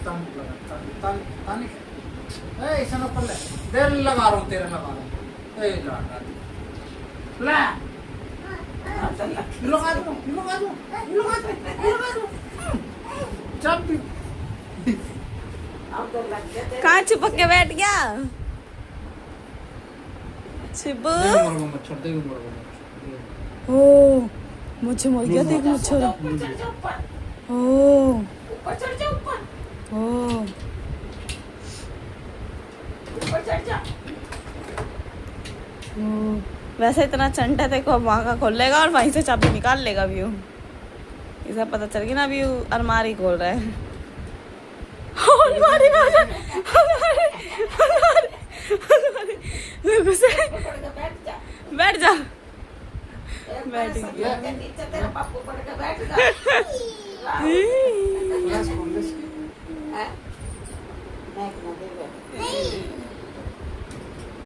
तन लगा तन तन ऐसा ना पल्ले देर लगा रहा हूँ तेरे लगा रहा हूँ ए ला लगा दो जब भी कहाँ चिपक के बैठ गया छिबू मच्छर दे ओ मुझे मर गया देख मच्छर ओ ऊपर चढ़ जा ऊपर ओ ऊपर चढ़ जा ओ वैसे इतना चंटा थे को वहाँ का खोल लेगा और वहीं से चाबी निकाल लेगा व्यू इसे पता चल गया ना व्यू अलमारी खोल रहा है अलमारी में आ जा अलमारी देखो से पकड़ के बैठ जा बैठ जा एक बैठ बार गया। के नीचे तेरा पापू पकड़ के बैठ जा प्लस हैं? देख ना देख